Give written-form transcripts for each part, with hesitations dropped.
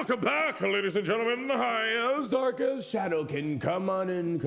Welcome back, ladies and gentlemen. I, as dark as shadow, can come on in,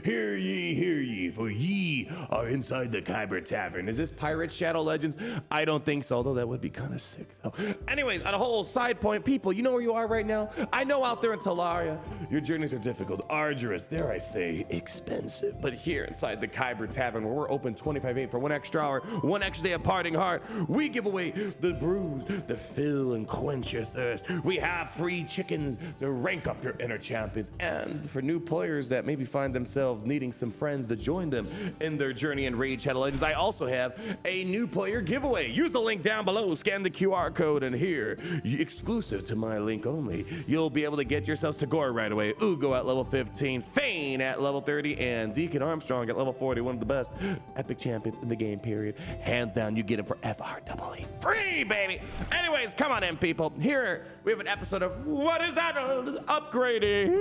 hear ye, for ye are inside the Kyber Tavern. Is this Pirate Shadow Legends? I don't think so, although that would be kind of sick. So, anyways, on a whole side point, people, you know where you are right now? I know out there in Talaria, your journeys are difficult, arduous, dare I say, expensive. But here inside the Kyber Tavern, where we're open 25/8 for 1 extra hour, 1 extra day of parting heart, we give away the brews, the fill and quench your thirst. We have free chickens to rank up your inner champions, and for new players that maybe find themselves needing some friends to join them in their journey in Raid Shadow Legends, I also have a new player giveaway. Use the link down below, scan the QR code, and here, exclusive to my link only, you'll be able to get yourselves to Gore right away. Ugo at level 15, Fane at level 30, and Deacon Armstrong at level 40, one of the best epic champions in the game, period. Hands down, you get him for FREE. Free, baby! Anyways, come on in, people. Here, we have an episode of What Is That? Upgrading.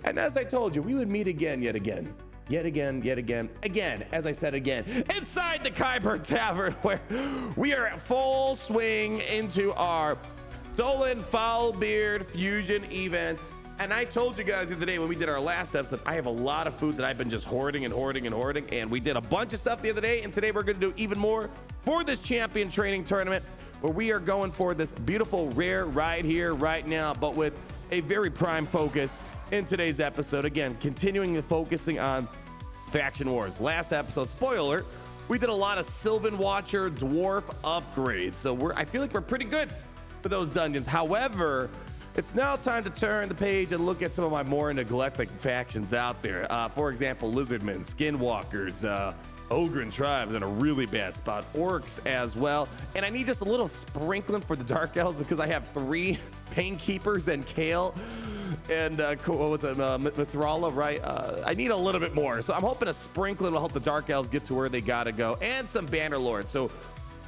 And as I told you, we would meet again, yet again, as I said again, inside the Kyber Tavern, where we are at full swing into our Stolen Foulbeard Fusion event. And I told you guys the other day when we did our last episode, I have a lot of food that I've been just hoarding, and we did a bunch of stuff the other day, and today we're going to do even more for this champion training tournament, where we are going for this beautiful rare right here, right now, but with a very prime focus in today's episode. Again, continuing focusing on faction wars. Last episode, spoiler, we did a lot of Sylvan Watcher dwarf upgrades, so I feel like we're pretty good for those dungeons. However, it's now time to turn the page and look at some of my more neglected factions out there. For example, Lizardmen, Skinwalkers, Ogren tribes in a really bad spot, orcs as well, and I need just a little sprinkling for the Dark Elves because I have 3 Painkeepers and Kale and Mithrala, right? I need a little bit more, so I'm hoping a sprinkling will help the Dark Elves get to where they gotta go, and some Bannerlords. So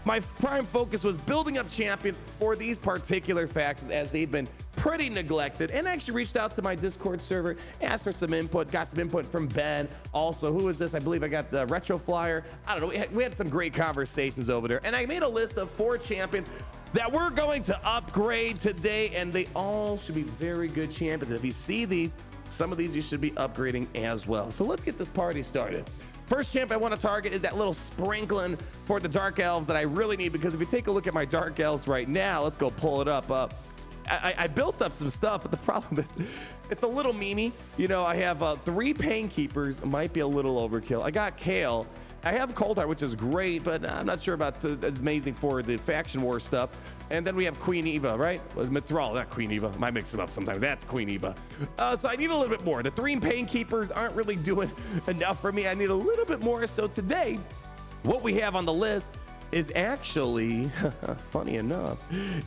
my prime focus was building up champions for these particular factions as they've been pretty neglected, and I actually reached out to my Discord server, asked for some input, got some input from Ben. Also, who is this? I believe I got the Retro Flyer. I don't know. We had some great conversations over there, and I made a list of 4 champions that we're going to upgrade today, and they all should be very good champions. If you see these, some of these you should be upgrading as well. So let's get this party started. First champ I want to target is that little sprinkling for the Dark Elves that I really need, because if you take a look at my Dark Elves right now, let's go pull it up. I built up some stuff, but the problem is it's a little memey. You know, I have 3 Painkeepers, might be a little overkill. I got Kale. I have Coldheart, which is great, but I'm not sure about it's amazing for the faction war stuff. And then we have Queen Eva, right? Mithril, not Queen Eva. I mix them up sometimes. That's Queen Eva. So I need a little bit more. The 3 Painkeepers aren't really doing enough for me. I need a little bit more. So today, what we have on the list is actually, funny enough,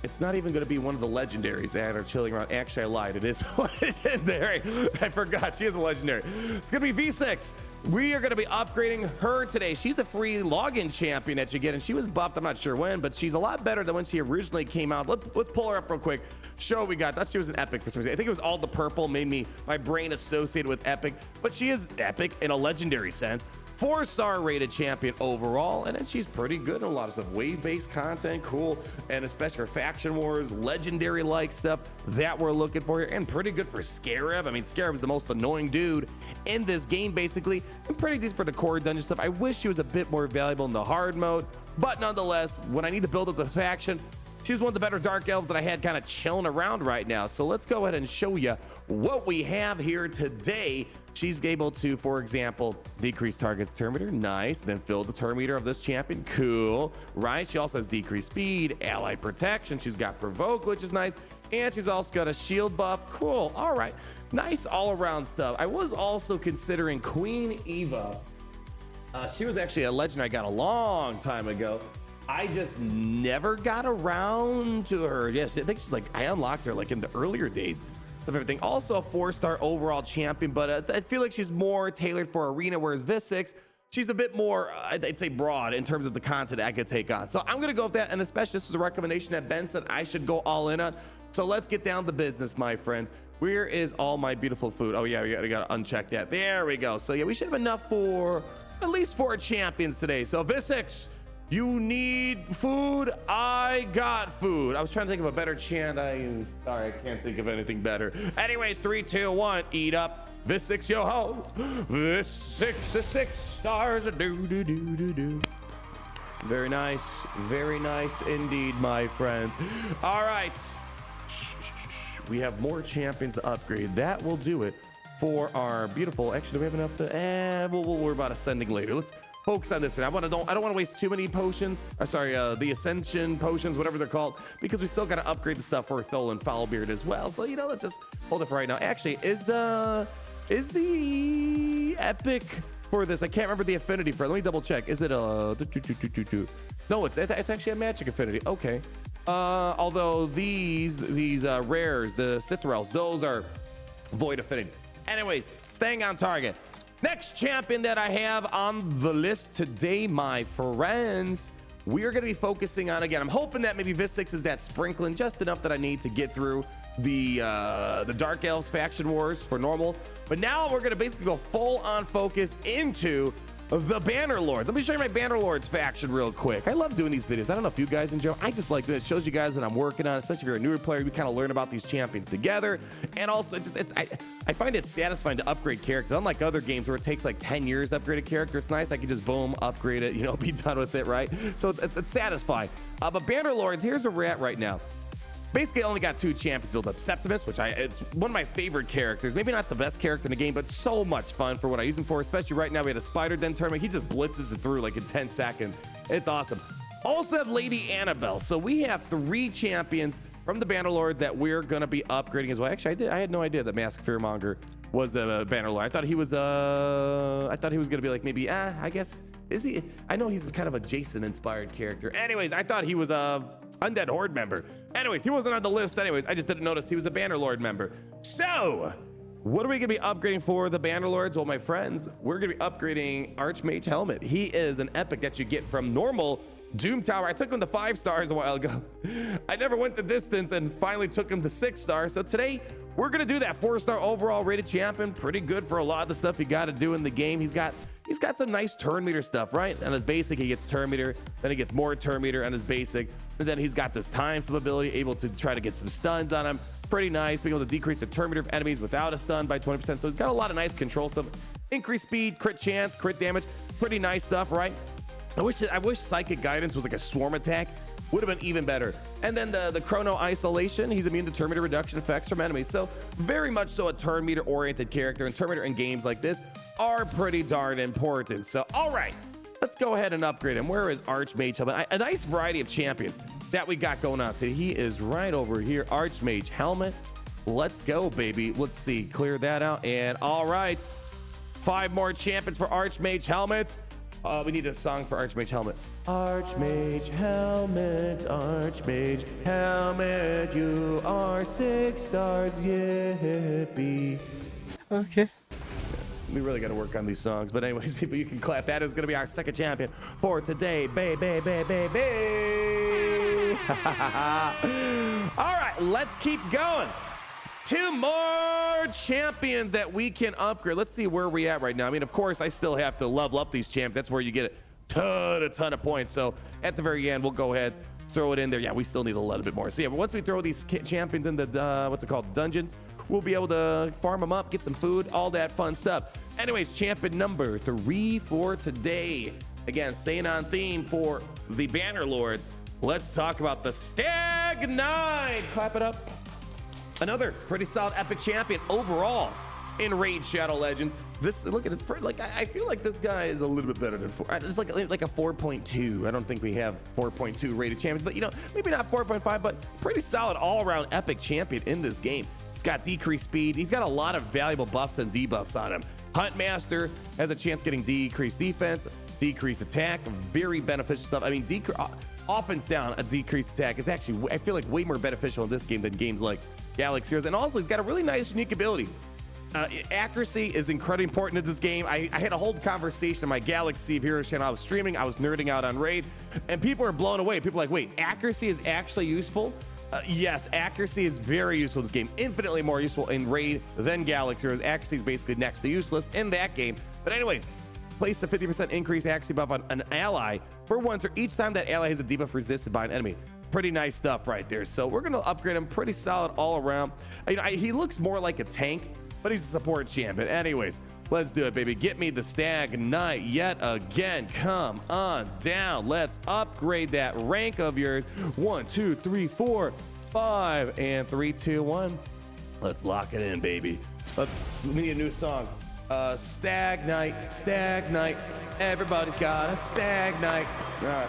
it's not even going to be one of the legendaries that are chilling around. Actually, I lied. It is legendary. I forgot. She is a legendary. It's going to be V6. We are going to be upgrading her today. She's a free login champion that you get, and she was buffed. I'm not sure when, but she's a lot better than when she originally came out. Let's pull her up real quick. Show we got. I thought she was an epic for some reason. I think it was all the purple made my brain associated with epic, but she is epic in a legendary sense. 4-star rated champion overall, and then she's pretty good in a lot of stuff. Wave-based content, cool, and especially for faction wars, legendary-like stuff that we're looking for here, and pretty good for Scarab. I mean, Scarab's the most annoying dude in this game, basically, and pretty decent for the core dungeon stuff. I wish she was a bit more valuable in the hard mode, but nonetheless, when I need to build up this faction, she's one of the better Dark Elves that I had kind of chilling around right now. So let's go ahead and show you what we have here today. She's able to, for example, decrease target's turn meter, nice. Then fill the turn meter of this champion, cool, right? She also has decreased speed, ally protection. She's got provoke, which is nice. And she's also got a shield buff, cool. All right, nice all around stuff. I was also considering Queen Eva. She was actually a legend I got a long time ago. I just never got around to her. Yes, I think she's like, I unlocked her like in the earlier days of everything. Also a 4-star overall champion, but I feel like she's more tailored for arena, whereas V6, she's a bit more, I'd say, broad in terms of the content I could take on. So I'm gonna go with that, and especially this was a recommendation that Ben said I should go all in on. So let's get down to business, my friends. Where is all my beautiful food? Oh yeah, we gotta uncheck that. There we go. So yeah, we should have enough for at least 4 champions today. So V6, You need food? I got food. I was trying to think of a better chant. Sorry, I can't think of anything better. Anyways, 3, 2, 1, eat up. This 6 yo ho. This 6 stars. Do. Very nice indeed, my friends. All right. We have more champions to upgrade. That will do it for our beautiful. Actually, do we have enough to? We'll worry about ascending later. Let's focus on this one. I don't want to waste too many potions. The ascension potions, whatever they're called, because we still got to upgrade the stuff for Thol and Foulbeard as well. So let's just hold it for right now. Actually, is the epic for this? I can't remember the affinity for it. Let me double check. Is it a? No, it's actually a magic affinity. Okay. Although these rares, the Cithrels, those are void affinities. Anyways, staying on target. Next champion that I have on the list today, my friends, we're going to be focusing on, again, I'm hoping that maybe Visix is that sprinkling just enough that I need to get through the Dark Elves faction wars for normal. But now we're going to basically go full on focus into the Bannerlords. Let me show you my Bannerlords faction real quick. I love doing these videos. I don't know if you guys enjoy. I just like this. It shows you guys what I'm working on, especially if you're a newer player. We kind of learn about these champions together. And also, I find it satisfying to upgrade characters. Unlike other games where it takes like 10 years to upgrade a character, it's nice. I can just boom, upgrade it, be done with it, right? So it's satisfying. But Bannerlords, here's where we're at right now. Basically, I only got 2 champions built up. Septimus, which it's one of my favorite characters. Maybe not the best character in the game, but so much fun for what I use him for. Especially right now, we had a Spider Den tournament. He just blitzes it through like in 10 seconds. It's awesome. Also have Lady Annabelle. So we have 3 champions from the Bannerlords that we're going to be upgrading as well. Actually, I had no idea that Mask Fearmonger was a Bannerlord. I thought he was going to be like maybe, I guess, is he? I know he's kind of a Jason-inspired character. Anyways, I thought he was a Undead Horde member. Anyways, he wasn't on the list anyways. I just didn't notice he was a Bannerlord member. So, what are we going to be upgrading for the Bannerlords? Well, my friends, we're going to be upgrading Archmage Helmet. He is an epic that you get from normal Doom Tower. I took him to 5 stars a while ago. I never went the distance and finally took him to 6 stars. So today, we're going to do that 4-star overall rated champion. Pretty good for a lot of the stuff you got to do in the game. He's got some nice turn meter stuff, right? On his basic, he gets turn meter. Then he gets more turn meter on his basic. And then he's got this time sub ability, able to try to get some stuns on him. Pretty nice, being able to decrease the turn meter of enemies without a stun by 20%. So he's got a lot of nice control stuff. Increased speed, crit chance, crit damage. Pretty nice stuff, right? I wish Psychic Guidance was like a swarm attack. Would have been even better. And then the Chrono Isolation, he's immune to turn meter reduction effects from enemies. So very much so a turn meter oriented character, and turn meter in games like this are pretty darn important. So, all right, let's go ahead and upgrade him. Where is Archmage Helmet? A nice variety of champions that we got going on today. He is right over here, Archmage Helmet. Let's go, baby. Let's see, clear that out. And all right, 5 more champions for Archmage Helmet. We need a song for Archmage Helmet. Archmage Helmet, Archmage Helmet, you are 6 stars, yippee. Okay. We really got to work on these songs. But anyways, people, you can clap. That is going to be our 2nd champion for today. Baby. All right, let's keep going. 2 more champions that we can upgrade. Let's see where we at right now. I mean, of course, I still have to level up these champs. That's where you get a ton of points. So at the very end, we'll go ahead, throw it in there. Yeah, we still need a little bit more. So yeah, but once we throw these champions in the, what's it called, dungeons, we'll be able to farm them up, get some food, all that fun stuff. Anyways, champion number 3 for today. Again, staying on theme for the Bannerlords. Let's talk about the Stag Knight. Clap it up. Another pretty solid epic champion overall in Raid Shadow Legends. Look at his, like, I feel like this guy is a little bit better than 4. It's like a 4.2. I don't think we have 4.2 rated champions, but maybe not 4.5, but pretty solid all-around epic champion in this game. He's got decreased speed. He's got a lot of valuable buffs and debuffs on him. Huntmaster has a chance getting decreased defense, decreased attack, very beneficial stuff. I mean, offense down, a decreased attack is actually, I feel like, way more beneficial in this game than games like Galaxy Heroes. And also, he's got a really nice, unique ability. Accuracy is incredibly important in this game. I had a whole conversation on my Galaxy of Heroes channel. I was streaming, I was nerding out on Raid, and people are blown away. People are like, wait, accuracy is actually useful? Yes, accuracy is very useful in this game. Infinitely more useful in Raid than Galaxy Heroes. Accuracy is basically next to useless in that game. But anyways, Place a 50% increase accuracy buff on an ally for 1 turn each time that ally has a debuff resisted by an enemy. Pretty nice stuff right there. So we're gonna upgrade him. Pretty solid all around. He looks more like a tank, but he's a support champion. Anyways, let's do it, baby. Get me the Stag Knight yet again. Come on down. Let's upgrade that rank of yours. 1, 2, 3, 4, 5, and 3, 2, 1. Let's lock it in, baby. We need a new song. Stag Knight, Stag Knight. Everybody's got a Stag Knight. All right.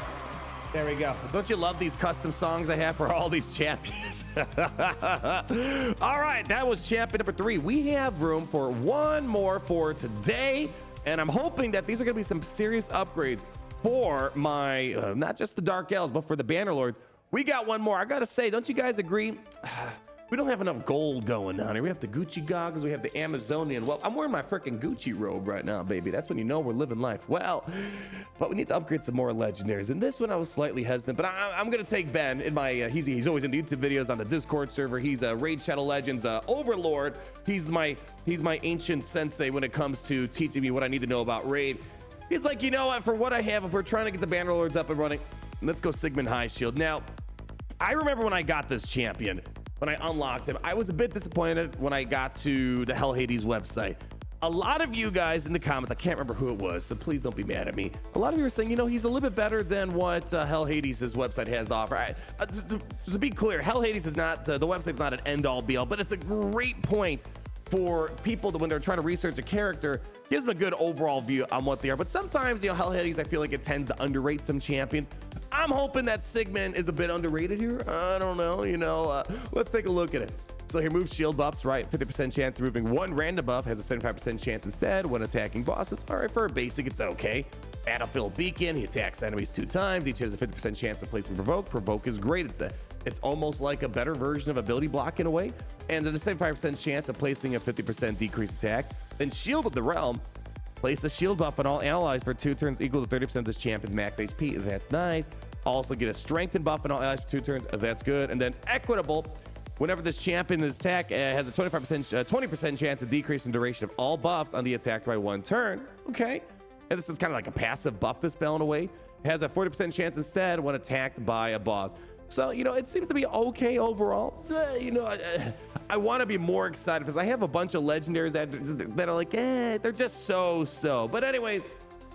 There we go. Don't you love these custom songs I have for all these champions? All right, that was champion number 3. We have room for one more for today, and I'm hoping that these are going to be some serious upgrades for my, not just the Dark Elves, but for the Bannerlords. We got one more. I got to say, don't you guys agree? We don't have enough gold going on here. We have the Gucci goggles. We have the Amazonian. Well, I'm wearing my freaking Gucci robe right now, baby. That's when you know we're living life well. But we need to upgrade some more legendaries. And this one I was slightly hesitant, but I'm going to take Ben in my, he's always in YouTube videos on the Discord server. He's a Raid Shadow Legends overlord. He's my ancient sensei when it comes to teaching me what I need to know about Raid. He's like, you know what, for what I have, if we're trying to get the Bannerlords up and running, let's go Sigman High Shield. Now, I remember when I got this champion, when I unlocked him, I was a bit disappointed when I got to the Hell Hades website. A lot of you guys in the comments, I can't remember who it was, so please don't be mad at me. A lot of you are saying, you know, he's a little bit better than what Hell Hades' website has to offer. To be clear, Hell Hades is not, the website's not an end-all be-all, but it's a great point for people that when they're trying to research a character, gives them a good overall view on what they are. But sometimes, you know, Hell Hades, I feel like it tends to underrate some champions. I'm hoping that Sigman is a bit underrated here. I don't know, you know, let's take a look at it. So here, move shield buffs, right? 50% chance of removing one random buff, has a 75% chance instead when attacking bosses. All right, for a basic, it's okay. Battlefield Beacon, he attacks enemies 2 times. Each has a 50% chance of placing Provoke. Provoke is great. It's almost like a better version of ability block in a way. And then a 75% chance of placing a 50% decreased attack. Then Shield of the Realm. Place a shield buff on all allies for 2 turns equal to 30% of this champion's max HP. That's nice. Also get a strengthened buff on all allies for 2 turns. That's good. And then Equitable. Whenever this champion is attacked, has a 20% chance of decrease in duration of all buffs on the attack by 1 turn. Okay. And this is kind of like a passive buff dispel in a way. It has a 40% chance instead when attacked by a boss. So, you know, it seems to be okay overall. You know, I want to be more excited because I have a bunch of legendaries that are like, they're just so. But anyways,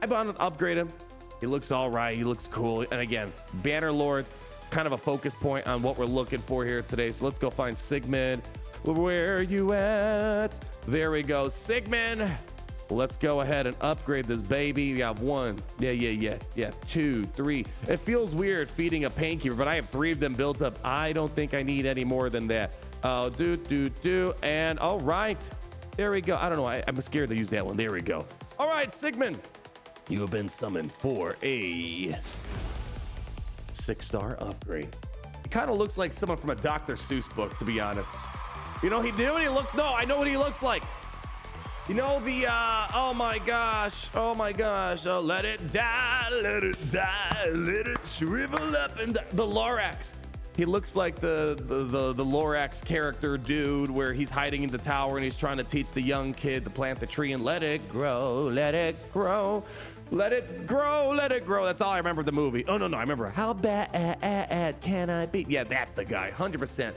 I want to upgrade him. He looks all right. He looks cool. And again, Bannerlords, kind of a focus point on what we're looking for here today. So let's go find Sigman. Where are you at? There we go. Sigman. Let's go ahead and upgrade this baby. We have 1. Yeah. 2, 3. It feels weird feeding a Painkeeper, but I have 3 of them built up. I don't think I need any more than that. And all right. There we go. I don't know. I'm scared to use that one. There we go. All right, Sigman. You have been summoned for a 6-star upgrade. He kind of looks like someone from a Dr. Seuss book, to be honest. You know, he knew what he looked. No, I know what he looks like. You know the oh my gosh, oh let it die, let it shrivel up and die. The Lorax. He looks like the Lorax character dude where he's hiding in the tower and he's trying to teach the young kid to plant the tree and let it grow, let it grow, let it grow, let it grow. That's all I remember of the movie. Oh no, I remember. How bad can I be? Yeah, that's the guy, 100%.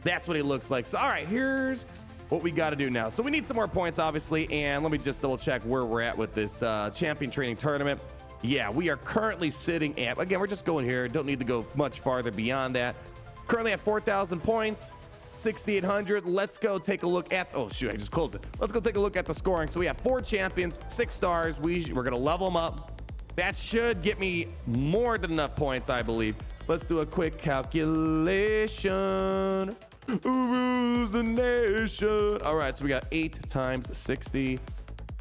That's what he looks like. So all right, here's what we got to do now. So we need some more points, obviously, and let me just double check where we're at with this champion training tournament. Yeah, we are currently sitting at, again, we're just going here, don't need to go much farther beyond that. Currently at 4,000 points, 6,800. Let's go take a look at, oh shoot, I just closed it. Let's go take a look at the scoring. So we have 4 champions, 6 stars. We're gonna level them up. That should get me more than enough points, I believe. Let's do a quick calculation. Who rules the nation? All right, so we got 8 times 60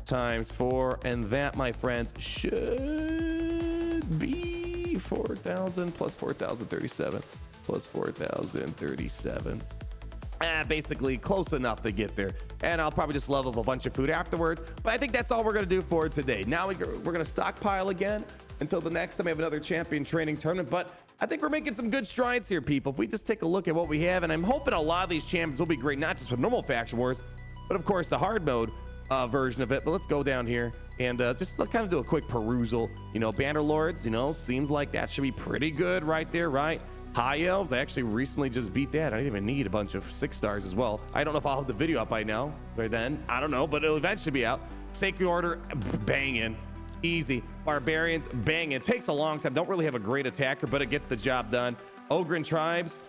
times 4, and that, my friends, should be 4,000 plus 4,037 plus 4,037. Basically close enough to get there. And I'll probably just level up a bunch of food afterwards. But I think that's all we're going to do for today. Now we're going to stockpile again until the next time we have another champion training tournament. But I think we're making some good strides here, people. If we just take a look at what we have, and I'm hoping a lot of these champions will be great, not just for normal faction wars, but of course the hard mode version of it. But let's go down here. and just kind of do a quick perusal. You know, Bannerlords, you know, seems like that should be pretty good right there, right? High Elves, I actually recently just beat that. I didn't even need a bunch of 6 stars as well. I don't know if I'll have the video up by now or then. I don't know, but it'll eventually be out. Sacred Order, banging. Easy. Barbarians, banging. Takes a long time. Don't really have a great attacker, but it gets the job done. Ogre and Tribes,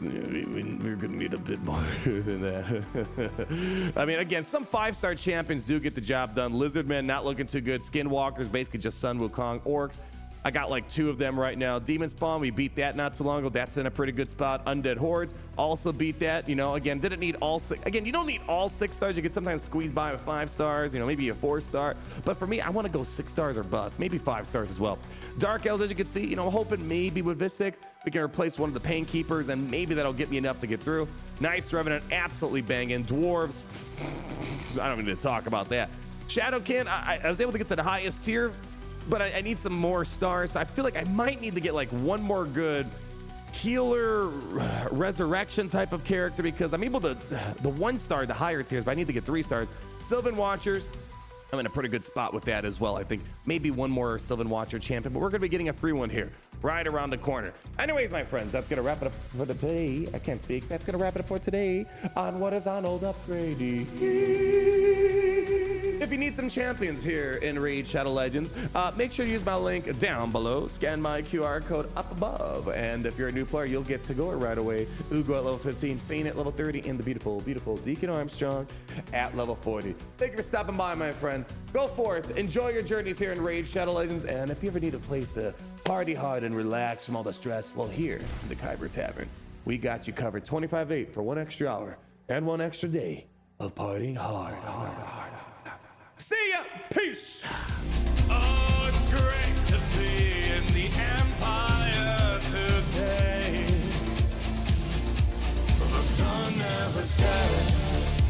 we're gonna need a bit more than that. I mean, again, some 5-star champions do get the job done. Lizardmen not looking too good. Skinwalkers, basically just Sun Wukong. Orcs, I got like 2 of them right now. Demon Spawn, we beat that not too long ago. That's in a pretty good spot. Undead Hordes, also beat that. You know, again, didn't need all 6. Again, you don't need all 6 stars. You can sometimes squeeze by with 5 stars, you know, maybe a 4-star. But for me, I want to go 6 stars or bust, maybe 5 stars as well. Dark Elves, as you can see, you know, I'm hoping maybe with this 6, we can replace one of the Pain Keepers, and maybe that'll get me enough to get through. Knights Revenant, absolutely banging. Dwarves, I don't need to talk about that. Shadowkin, I was able to get to the highest tier, but I need some more stars. So I feel like I might need to get like one more good healer resurrection type of character, because I'm able to the 1-star, the higher tiers, but I need to get 3 stars. Sylvan Watchers, I'm in a pretty good spot with that as well. I think maybe one more Sylvan Watcher champion, but we're gonna be getting a free one here right around the corner. Anyways, my friends, that's gonna wrap it up for today. I can't speak. That's gonna wrap it up for today on What Is On Old Upgrade. If you need some champions here in Raid Shadow Legends, make sure to use my link down below. Scan my QR code up above. And if you're a new player, you'll get to go right away. Ugo at level 15, Feint at level 30, and the beautiful, beautiful Deacon Armstrong at level 40. Thank you for stopping by, my friends. Go forth, enjoy your journeys here in Raid Shadow Legends. And if you ever need a place to party hard and relax from all the stress, well, here in the Kyber Tavern, we got you covered 25/8 for 1 extra hour and 1 extra day of partying hard. See ya. Peace. Oh, it's great to be in the Empire today. The sun never sets.